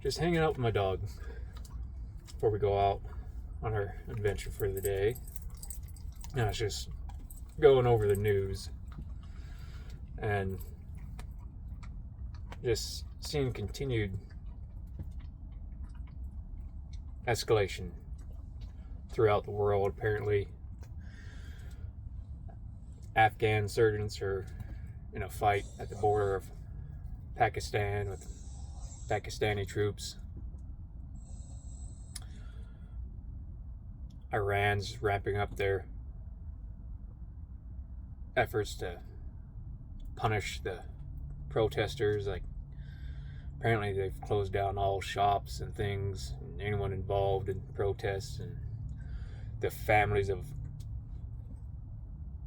just hanging out with my dog before we go out on our adventure for the day. And I was just going over the news and just seeing continued escalation throughout the world. Apparently, Afghan insurgents are in a fight at the border of Pakistan with Pakistani troops. Iran's ramping up their efforts to punish the protesters. Like, apparently they've closed down all shops and things, and anyone involved in protests, and the families of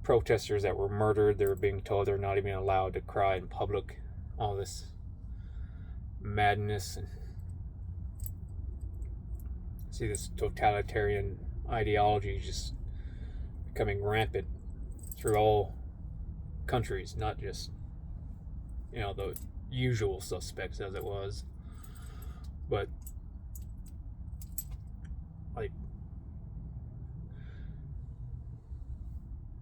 protesters that were murdered, they were being told they're not even allowed to cry in public. All this madness, and see this totalitarian ideology just becoming rampant through all countries, not just, the usual suspects as it was, but like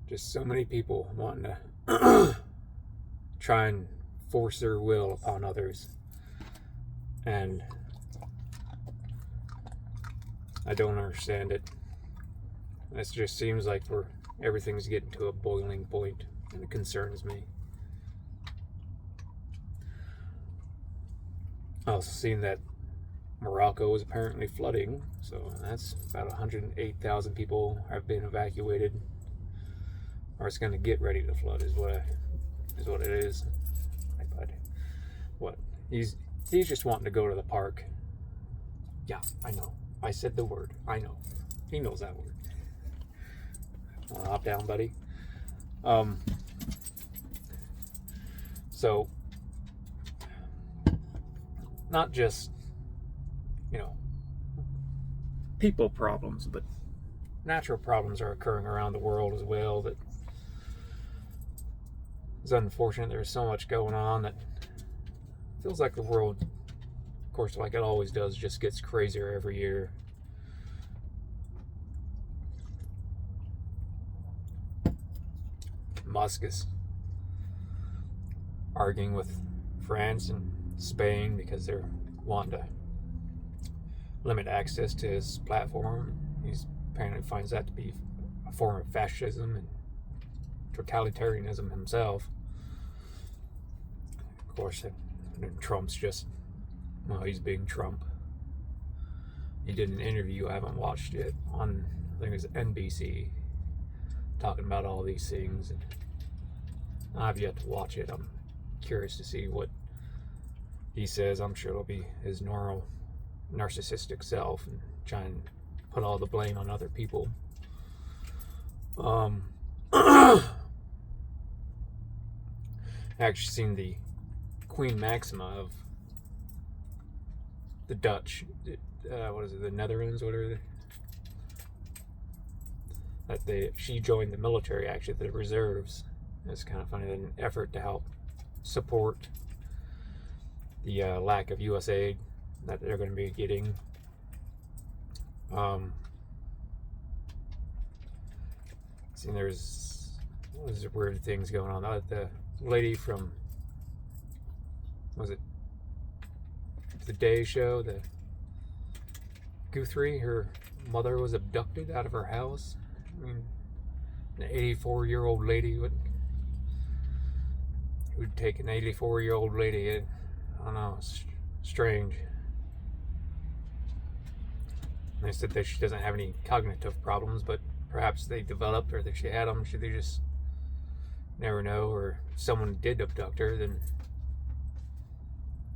just so many people wanting to try and force their will upon others. And I don't understand it. It just seems like everything's getting to a boiling point, and it concerns me. I also seen that Morocco is apparently flooding, so that's about 108,000 people have been evacuated, or it's going to get ready to flood, is what it is. What? He's just wanting to go to the park. Yeah, I know. I said the word. I know. He knows that word. Hop down, buddy. So, not just, people problems, but natural problems are occurring around the world as well. That it's unfortunate. There's so much going on that feels like the world, of course, like it always does, just gets crazier every year. Musk is arguing with France and Spain because they're wanting to limit access to his platform. He apparently finds that to be a form of fascism and totalitarianism himself. Of course, Trump's just, he's being Trump. He did an interview, I haven't watched it, on, I think it was NBC, talking about all these things. And I've yet to watch it. I'm curious to see what he says. I'm sure it'll be his normal narcissistic self and try and put all the blame on other people. I actually seen the Queen Maxima of the Dutch, the Netherlands, whatever. She joined the military, actually, the reserves. It's kind of funny, an effort to help support the lack of U.S. aid that they're going to be getting. See, there's weird things going on. The lady from, was it the Day Show, the Guthrie, her mother was abducted out of her house. I mean, an 84-year-old lady would take an 84-year-old lady. I don't know, it's strange. They said that she doesn't have any cognitive problems, but perhaps they developed, or that she had them. They just never know, or someone did abduct her. Then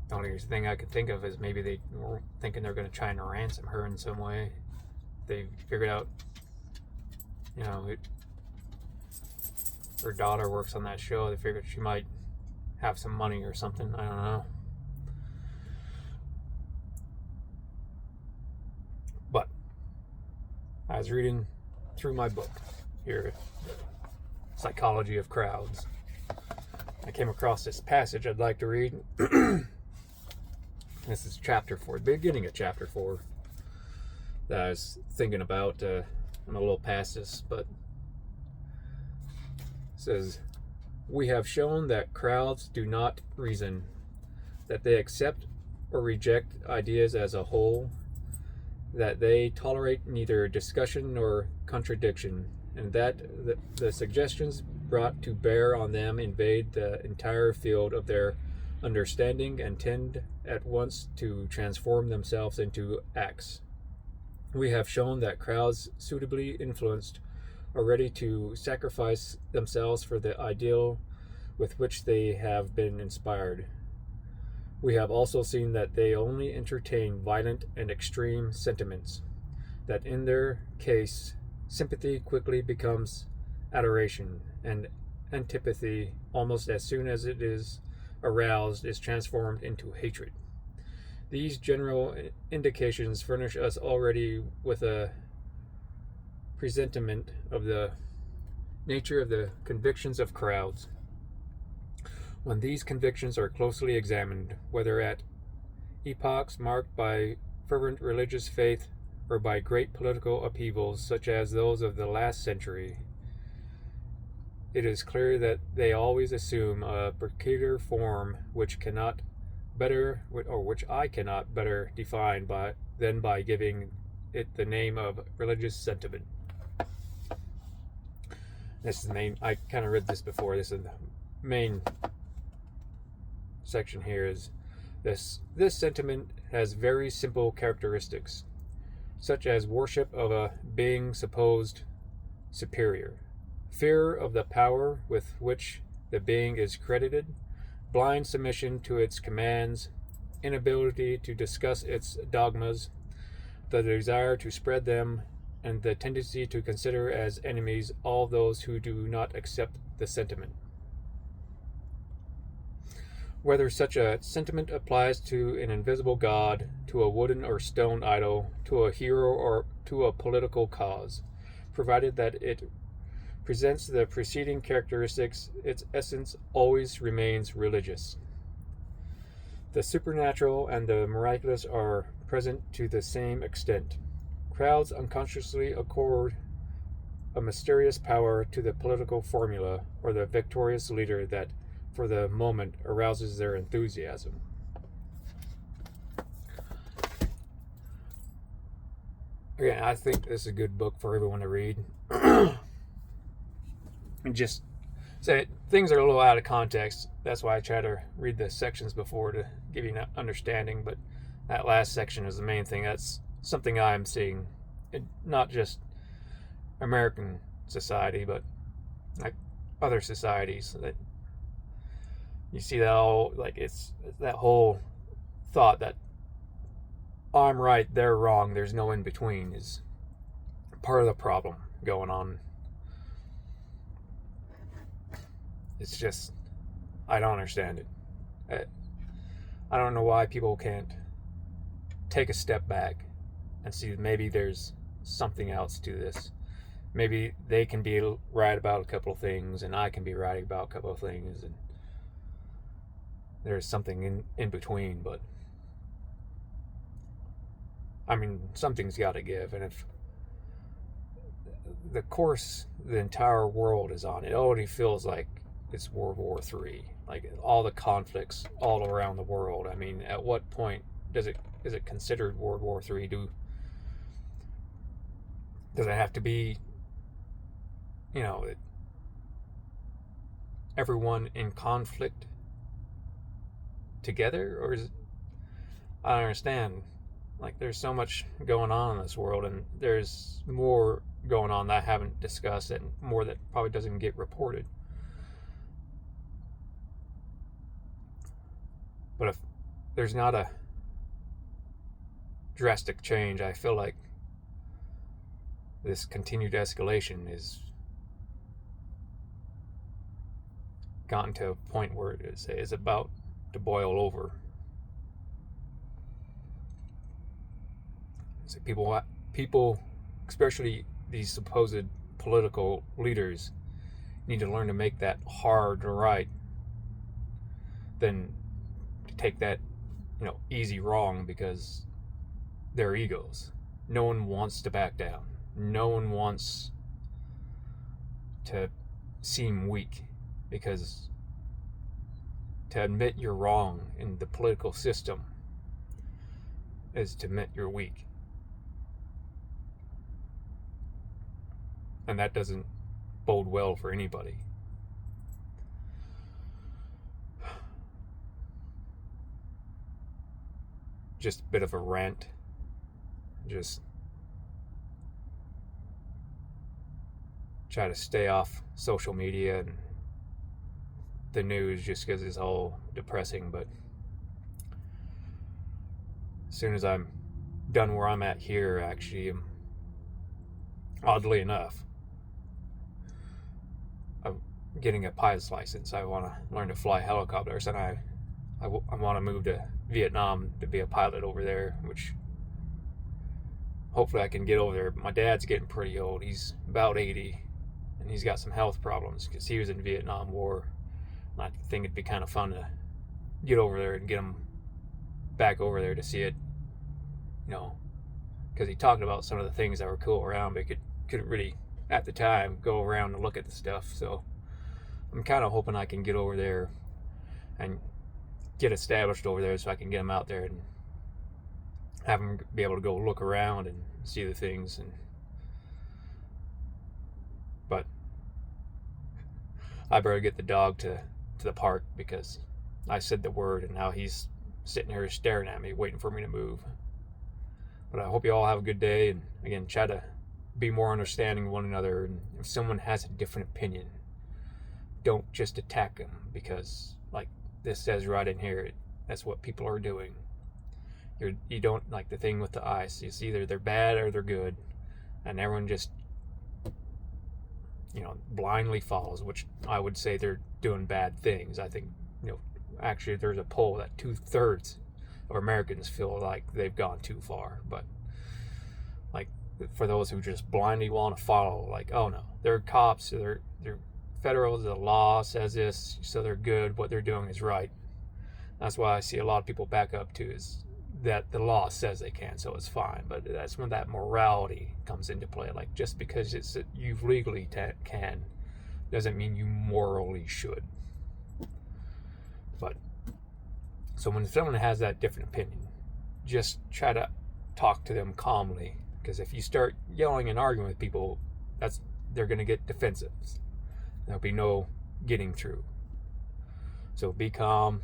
the only thing I could think of is maybe they were thinking they're going to try and ransom her in some way. They figured out, her daughter works on that show. They figured she might have some money or something. I don't know. But I was reading through my book here, Psychology of Crowds. I came across this passage I'd like to read. This is chapter 4, the beginning of chapter 4 that I was thinking about. I'm a little past this, but it says, "We have shown that crowds do not reason, that they accept or reject ideas as a whole, that they tolerate neither discussion nor contradiction, and that the suggestions brought to bear on them invade the entire field of their understanding and tend at once to transform themselves into acts. We have shown that crowds suitably influenced are ready to sacrifice themselves for the ideal with which they have been inspired. We have also seen that they only entertain violent and extreme sentiments, that in their case, sympathy quickly becomes adoration, and antipathy, almost as soon as it is aroused, is transformed into hatred. These general indications furnish us already with a presentiment of the nature of the convictions of crowds. When these convictions are closely examined, whether at epochs marked by fervent religious faith or by great political upheavals such as those of the last century, it is clear that they always assume a peculiar form which I cannot better define than by giving it the name of religious sentiment." This is the main. I kind of read this before. This is the main section here. Is this sentiment has very simple characteristics, such as worship of a being supposed superior, fear of the power with which the being is credited, blind submission to its commands, inability to discuss its dogmas, the desire to spread them, and the tendency to consider as enemies all those who do not accept the sentiment. Whether such a sentiment applies to an invisible god, to a wooden or stone idol, to a hero, or to a political cause, provided that it presents the preceding characteristics, its essence always remains religious. The supernatural and the miraculous are present to the same extent. Crowds unconsciously accord a mysterious power to the political formula or the victorious leader that, for the moment, arouses their enthusiasm. Again, I think this is a good book for everyone to read. And just say things are a little out of context. That's why I try to read the sections before to give you an understanding. But that last section is the main thing. That's something I'm seeing, not just American society, but like other societies. That you see that all, like it's that whole thought that I'm right, they're wrong, there's no in between, is part of the problem going on. It's just, I don't understand it. I don't know why people can't take a step back and see maybe there's something else to this. Maybe they can be right about a couple of things and I can be right about a couple of things, and there's something in between. But I mean, something's got to give. And if the course the entire world is on, it already feels like it's World War III, like all the conflicts all around the world. I mean, at what point is it considered World War III? Does it have to be, everyone in conflict together, or is it? I don't understand. Like, there's so much going on in this world, and there's more going on that I haven't discussed, and more that probably doesn't get reported. But if there's not a drastic change, I feel like this continued escalation is gotten to a point where it is about to boil over. So people, especially these supposed political leaders, need to learn to make that hard right than to take that easy wrong because they're egos. No one wants to back down. No one wants to seem weak, because to admit you're wrong in the political system is to admit you're weak. And that doesn't bode well for anybody. Just a bit of a rant. Just try to stay off social media and the news, just because it's all depressing. But as soon as I'm done where I'm at here, actually, oddly enough, I'm getting a pilot's license. I want to learn to fly helicopters, and I want to move to Vietnam to be a pilot over there, which hopefully I can get over there. My dad's getting pretty old. He's about 80, and he's got some health problems because he was in the Vietnam War. And I think it'd be kind of fun to get over there and get him back over there to see it, because he talked about some of the things that were cool around, but couldn't really, at the time, go around and look at the stuff. So I'm kind of hoping I can get over there and get established over there so I can get him out there and have him be able to go look around and see the things. But I better get the dog to the park, because I said the word and now he's sitting here staring at me, waiting for me to move. But I hope you all have a good day, and again, try to be more understanding of one another. And if someone has a different opinion, don't just attack them, because like this says right in here, that's what people are doing. You don't, like the thing with the ice, it's either they're bad or they're good, and everyone just blindly follows, which I would say they're doing bad things. I think actually there's a poll that 2/3 of Americans feel like they've gone too far. But like, for those who just blindly want to follow, like, oh no, they're cops, they're federal, the law says this, so they're good, what they're doing is right. That's why I see a lot of people back up to is that the law says they can, so it's fine. But that's when that morality comes into play. Like, just because you legally can doesn't mean you morally should. But so when someone has that different opinion, just try to talk to them calmly, because if you start yelling and arguing with people, they're going to get defensive. There'll be no getting through. So be calm,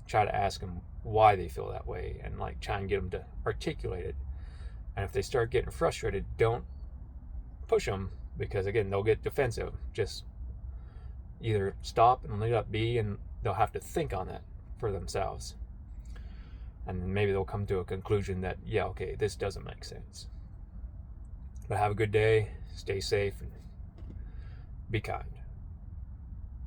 try to ask them why they feel that way, and like try and get them to articulate it. And if they start getting frustrated, don't push them, because again, they'll get defensive. Just either stop and let it be, and they'll have to think on that for themselves, and maybe they'll come to a conclusion that, yeah, okay, this doesn't make sense. But have a good day, stay safe, and be kind.